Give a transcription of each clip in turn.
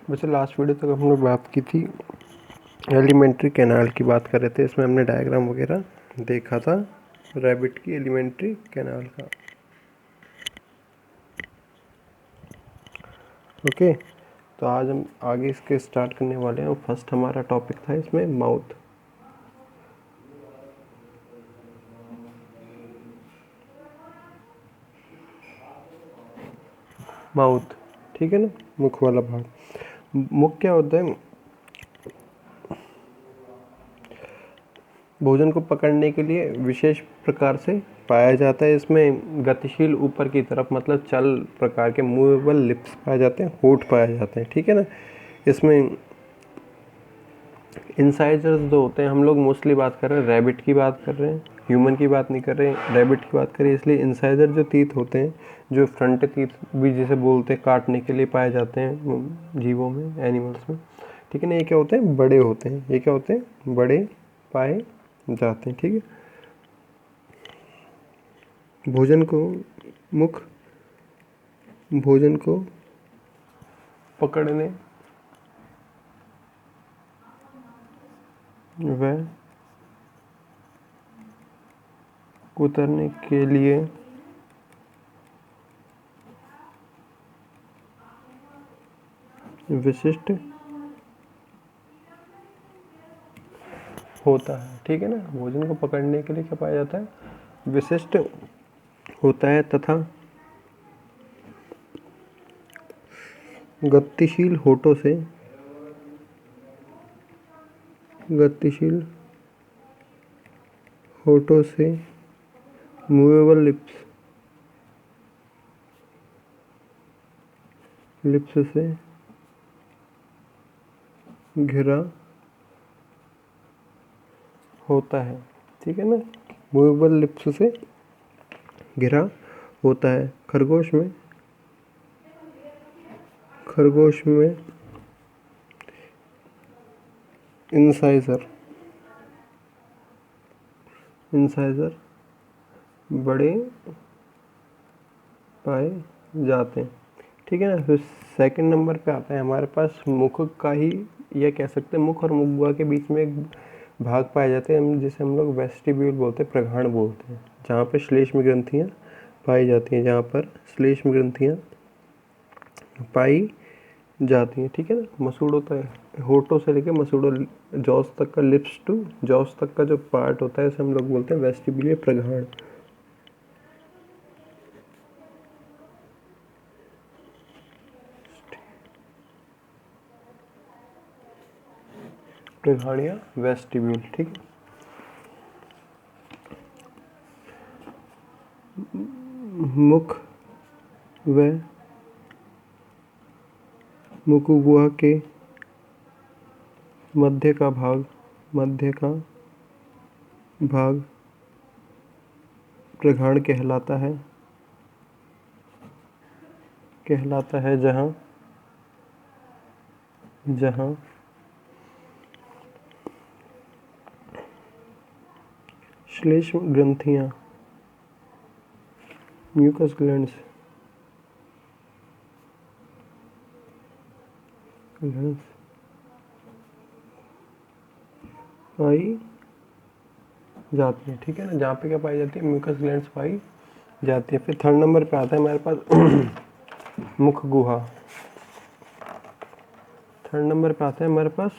वैसे last video तक हम लोग बात की थी, एलिमेंट्री कैनाल की बात कर रहे थे। इसमें हमने डायग्राम वगैरह देखा था रैबिट की एलिमेंट्री कैनाल का। ओके, तो आज हम आगे इसके स्टार्ट करने वाले हैं। फर्स्ट हमारा टॉपिक था इसमें माउथ। माउथ, ठीक है ना, मुख वाला भाग। मुख क्या होता है? भोजन को पकड़ने के लिए विशेष प्रकार से पाया जाता है। इसमें गतिशील ऊपर की तरफ मतलब चल प्रकार के मूवेबल लिप्स पाए जाते हैं, होठ पाए जाते हैं, ठीक है ना। इसमें इंसाइजर्स जो होते हैं, हम लोग मोस्टली बात कर रहे हैं रैबिट की बात कर रहे हैं, ह्यूमन की बात नहीं कर रहे हैं, रैबिट की बात करें। इसलिए इंसाइजर जो टीथ होते हैं, जो फ्रंट टीथ भी जिसे बोलते हैं, काटने के लिए पाए जाते हैं जीवों में, एनिमल्स में, ठीक है ना। ये क्या होते हैं? बड़े होते हैं। ये क्या होते हैं? बड़े पाए जाते हैं, ठीक है। भोजन को मुख भोजन को पकड़ने व उतरने के लिए विशिष्ट होता है, ठीक है ना। भोजन को पकड़ने के लिए क्या पाया जाता है? विशिष्ट होता है तथा गतिशील होठों से मूवेबल लिप्स से घिरा होता है, ठीक है ना। मूवेबल लिप्स से घिरा होता है। खरगोश में इंसाइजर बड़े पाए जाते हैं, ठीक है ना। फिर सेकंड नंबर पे आता है हमारे पास मुख का ही, ये कह सकते हैं मुख और मुख गुहा के बीच में एक भाग पाए जाते हैं, जिसे हम लोग वेस्टिब्यूल बोलते हैं, प्रघाण बोलते हैं, जहाँ पे श्लेष्म ग्रंथियाँ पाई जाती हैं, पाई जाती हैं, ठीक है ना। मसूड़ होता है, होठों से लेकर मसूड़ों जॉस तक का, लिप्स टू जॉस तक का जो पार्ट होता है, इसे हम लोग बोलते हैं वेस्टिब्यूल प्रघाण। प्रघाण या वेस्टिब्यूल, ठीक है। मुख व मुख गुहा के मध्य का भाग प्रघाण कहलाता है, जहाँ श्लेष्म ग्रंथियाँ, म्यूकस ग्लैंड्स पाई जाती है, ठीक है ना। जहाँ पे क्या पाई जाती है? म्यूकस ग्लैंड्स पाई जाती है। फिर थर्ड नंबर पे आता है हमारे पास मुख गुहा। थर्ड नंबर पे आता है हमारे पास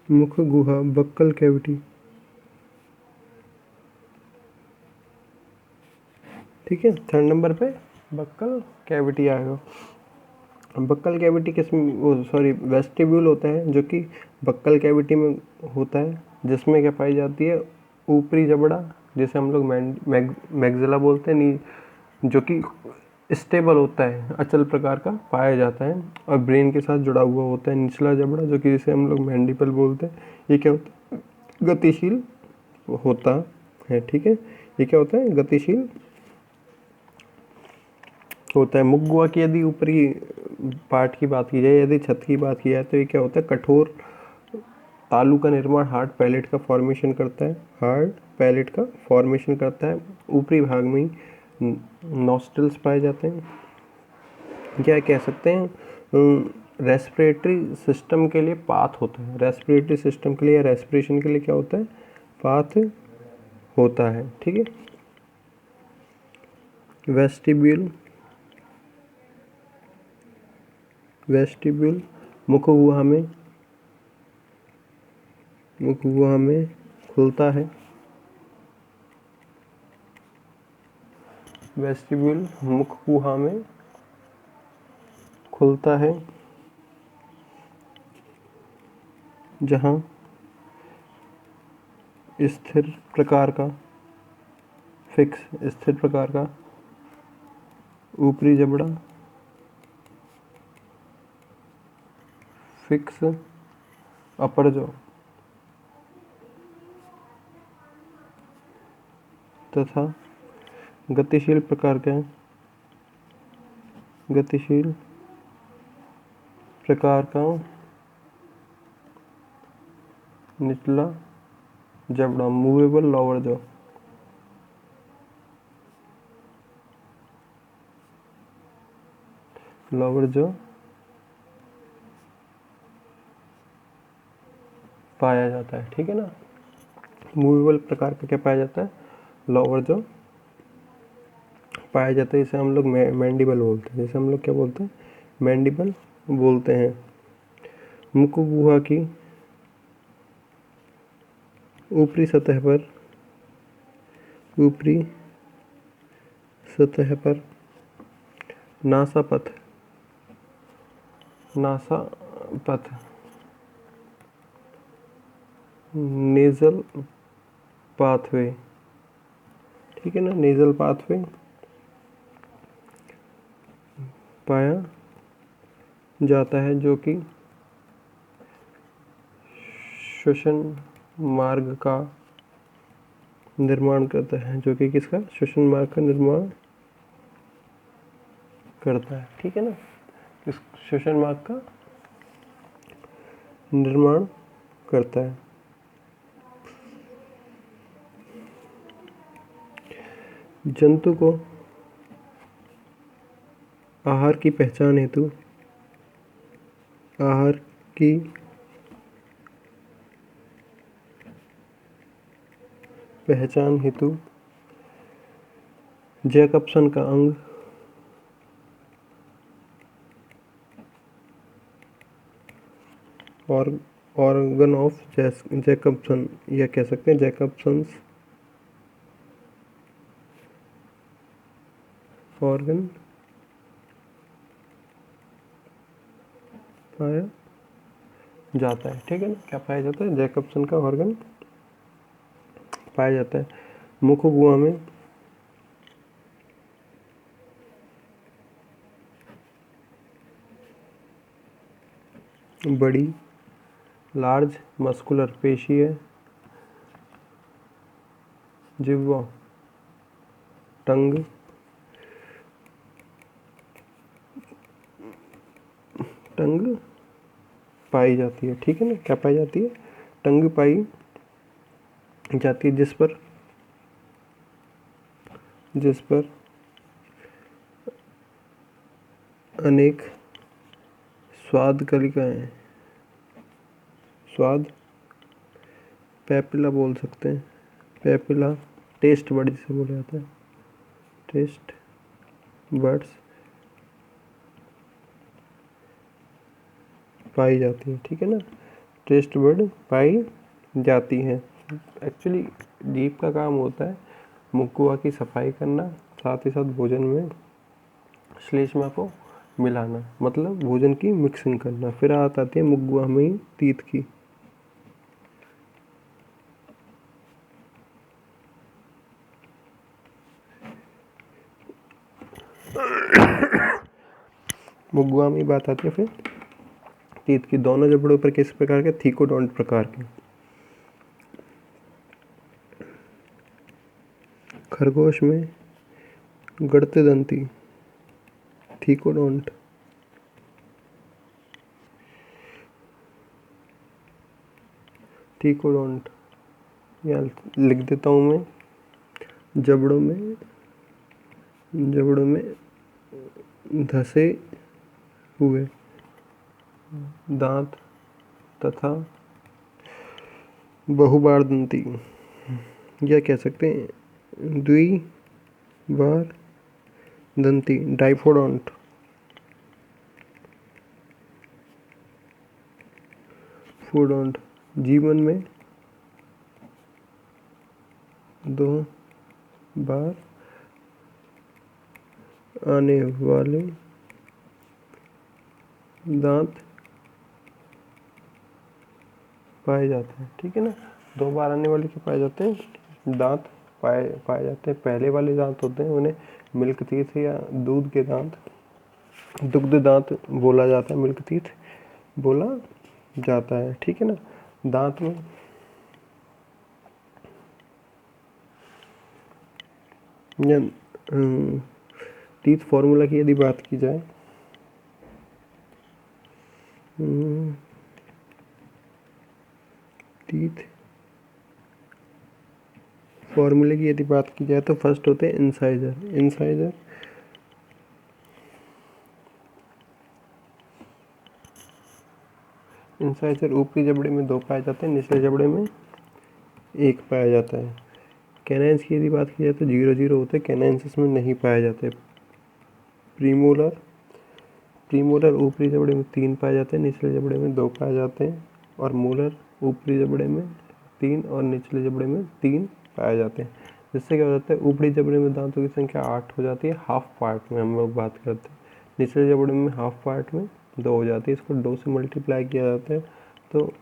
मुख गुहा, बक्कल कैविटी, ठीक है। थर्ड नंबर पे बक्कल कैविटी आएगा। बक्कल कैविटी वेस्टिब्यूल होता है, जो कि बक्कल कैविटी में होता है, जिसमें क्या पाई जाती है? ऊपरी जबड़ा, जिसे हम लोग मैग्जिला बोलते हैं, जो कि स्टेबल होता है, अचल प्रकार का पाया जाता है, और ब्रेन के साथ जुड़ा हुआ होता है। निचला जबड़ा, जो कि जिसे हम लोग मैंडिबल बोलते हैं, ये क्या होता है? गतिशील होता है, ठीक है। ये क्या होता है? गतिशील होता है। मुख गुहा की यदि ऊपरी पार्ट की बात की जाए, यदि छत की बात की जाए, तो ये क्या होता है? कठोर तालू का निर्माण हार्ड पैलेट का फॉर्मेशन करता है, ऊपरी भाग में ही नॉस्ट्रल्स पाए जाते हैं। क्या कह सकते हैं, रेस्पिरेटरी सिस्टम के लिए पाथ होता है, रेस्पिरेटरी सिस्टम के लिए या रेस्पिरेशन के लिए क्या होता है, पाथ होता है। ठीक है। वेस्टिब्यूल, वेस्टिब्यूल मुख गुहा में खुलता है। वेस्टिब्यूल मुख गुहा में खुलता है जहाँ स्थिर प्रकार का ऊपरी जबड़ा फिक्स अपर जॉ तथा गतिशील प्रकार का निचला जबड़ा मूवेबल लोअर जॉ पाया जाता है। ठीक है ना। मूवेबल प्रकार का क्या पाया जाता है, लोअर जॉ पाया जाता है। इसे हम लोग मैंडिबल बोलते हैं। जैसे हम लोग क्या बोलते हैं, मैंडिबल बोलते हैं। मुख गुहा की ऊपरी सतह पर नासापथ नेजल पाथवे, ठीक है ना, नेजल पाथवे पाया जाता है जो कि श्वसन मार्ग का निर्माण करता है, जो कि किसका, श्वसन मार्ग का निर्माण करता है। ठीक है ना, इस श्वसन मार्ग का निर्माण करता है। जंतु को आहार की पहचान हेतु जैकबसन का अंग और ऑर्गन ऑफ जैकबसन, या कह सकते हैं जैकबसन्स ऑर्गन पाया जाता है। ठीक है ना, क्या पाया जाता है, जैकबसन का ऑर्गन पाया जाता है। मुख गुहा में बड़ी लार्ज मस्कुलर पेशी है। जिह्वा टंग पाई जाती है। ठीक है ना, क्या पाई जाती है, टंग पाई जाती है, जिस पर अनेक स्वाद पैपिला बोल सकते हैं, पैपिला टेस्ट बड जिसे बोला जाता है, टेस्ट बड्स पाई जाती है। ठीक है ना, टेस्ट बड पाई जाती है। एक्चुअली जीभ का काम होता है मुख गुहा की सफाई करना, साथ ही साथ भोजन में श्लेष्मा को मिलाना, मतलब भोजन की मिक्सिंग करना। फिर आती है मुख गुहा में तीत की। मुख गुहा में बात आती है फिर तीत की। दोनों जबड़ों पर किस प्रकार के, थीकोडोंट प्रकार के। खरगोश में गड़ते दंती थीकोडोंट यहाँ लिख देता हूँ मैं, जबड़ों में जबड़ों में धसे हुए दांत तथा बहुबार दंती, या कह सकते हैं द्विबार दंती, डाइफोडोंट। फोडोंट जीवन में 2 बार आने वाले दांत पाए जाते हैं। ठीक है ना, 2 बार आने वाले के पाए जाते हैं दांत पाए जाते हैं। पहले वाले दांत होते हैं उन्हें मिल्क टीथ या दूध के दांत, दुग्ध दांत बोला जाता है, मिल्क टीथ बोला जाता है। ठीक है ना, दांत में टीथ फॉर्मूला की यदि बात की जाए, टीथ फॉर्मूले की यदि बात की जाए तो फर्स्ट होते हैं इंसाइजर। इंसाइजर ऊपरी जबड़े में 2 पाए जाते हैं, निचले जबड़े में 1 पाया जाता है। कैनाइंस की यदि बात की जाए तो 0 होते हैं, कैनाइंस इसमें नहीं पाए जाते। प्रीमोलर ऊपरी जबड़े में 3 पाए जाते हैं, निचले जबड़े में 2 पाए जाते हैं। और मोलर ऊपरी जबड़े में 3 और निचले जबड़े में 3 पाए जाते हैं। जिससे क्या हो जाता है, ऊपरी जबड़े में दांतों की संख्या 8 हो जाती है, हाफ पार्ट में हम लोग बात करते हैं। निचले जबड़े में हाफ पार्ट में 2 हो जाती है, इसको 2 से मल्टीप्लाई किया जाता है तो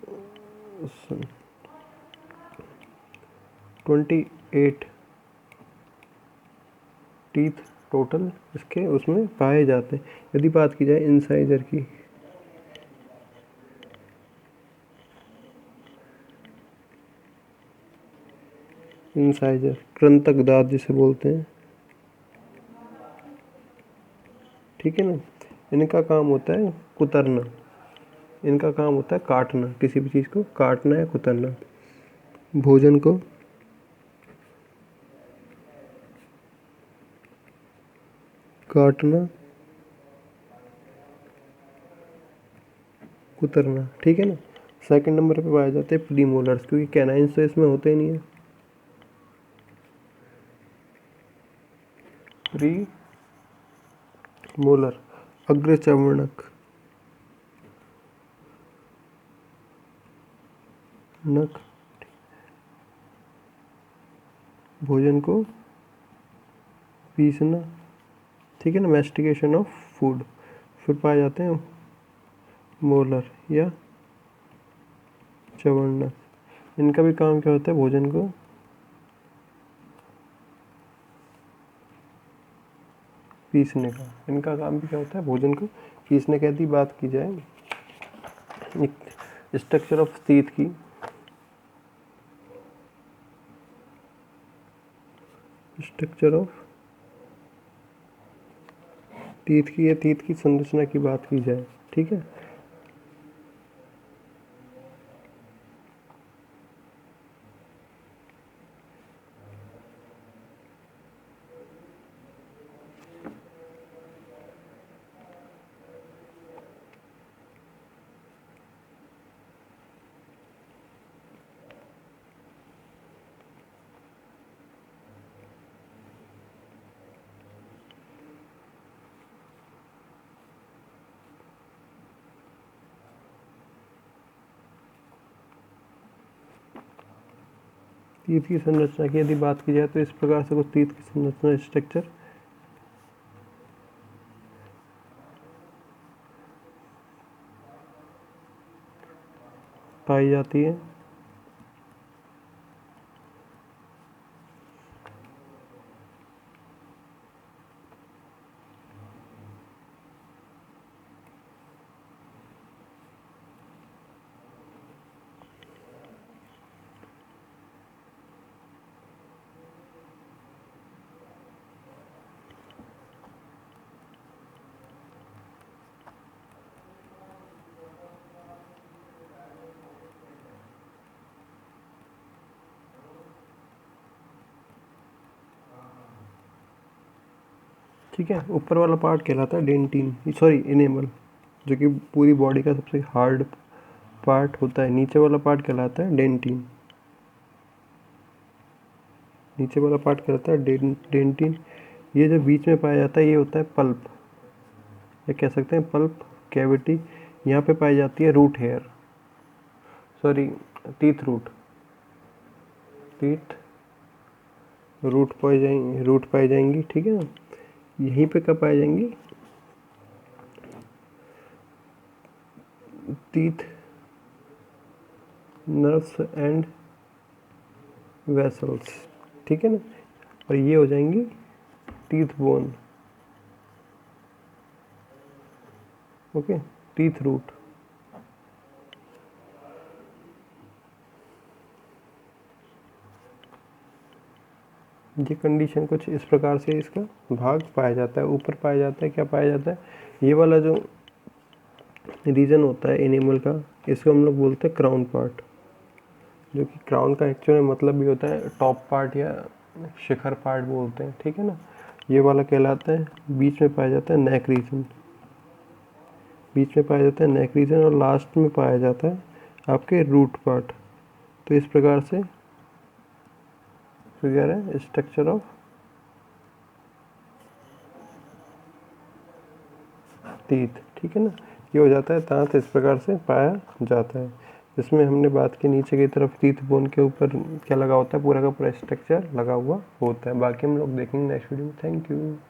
28 टीथ टोटल इसके उसमें पाए जाते हैं। यदि बात की जाए इंसाइजर की, इंसाइजर कृंतक दांत जिसे बोलते हैं। ठीक है ना, इनका काम होता है कुतरना, इनका काम होता है काटना, किसी भी चीज़ को काटना या कुतरना। भोजन को काटना कुतरना। ठीक है ना, सेकंड नंबर पे पाए जाते हैं प्रीमोलर्स, क्योंकि कैनाइंस तो इसमें होते ही नहीं है। प्रीमोलर अग्रचर्वणक नक, भोजन को पीसना। ठीक है ना, मैस्टिकेशन ऑफ फूड। फिर पाए जाते हैं मोलर या चवर्णक, इनका भी काम क्या होता है, भोजन को पीसने का। इनका काम भी क्या होता है, भोजन को पीसने की यदि बात की जाए, स्ट्रक्चर ऑफ टीथ की, स्ट्रक्चर ऑफ टीथ की या टीथ की संरचना की बात की जाए। ठीक है, टीथ की संरचना की यदि बात की जाए तो इस प्रकार से कुछ टीथ की संरचना स्ट्रक्चर पाई जाती है। ठीक है। ऊपर वाला पार्ट कहलाता है डेंटिन, सॉरी इनेमल, जो कि पूरी बॉडी का सबसे हार्ड पार्ट होता है। नीचे वाला पार्ट कहलाता है डेंटिन, नीचे वाला पार्ट कहलाता है डेंटिन। ये जो बीच में पाया जाता है ये होता है पल्प, या कह सकते हैं पल्प कैविटी। यहाँ पे पाई जाती है root hair, sorry teeth root, teeth root पाई जाएंगी, ठीक है ना। यहीं पे कब पाई जाएंगी, टीथ नर्व्स एंड वेसल्स, ठीक है ना। और ये हो जाएंगी teeth bone, okay, teeth root. ये कंडीशन कुछ इस प्रकार से इसका भाग पाया जाता है। ऊपर पाया जाता है, क्या पाया जाता है, ये वाला जो रीजन होता है एनिमल का, इसको हम लोग बोलते हैं क्राउन पार्ट, जो कि क्राउन का एक्चुअल में मतलब भी होता है टॉप पार्ट या शिखर पार्ट बोलते हैं, ठीक है ना। ये वाला कहलाता है, बीच में पाया जाता है नेक रीजन, बीच में पाया जाता है नेक रीजन, और लास्ट में पाया जाता है आपके रूट पार्ट। तो इस प्रकार से फिगर है स्ट्रक्चर ऑफ टीथ, ठीक है ना। ये हो जाता है दांत, इस प्रकार से पाया जाता है। इसमें हमने बात की नीचे की तरफ टीथ बोन के ऊपर क्या लगा होता है, पूरा का पूरा स्ट्रक्चर लगा हुआ होता है। बाकी हम लोग देखेंगे नेक्स्ट वीडियो में। Thank you.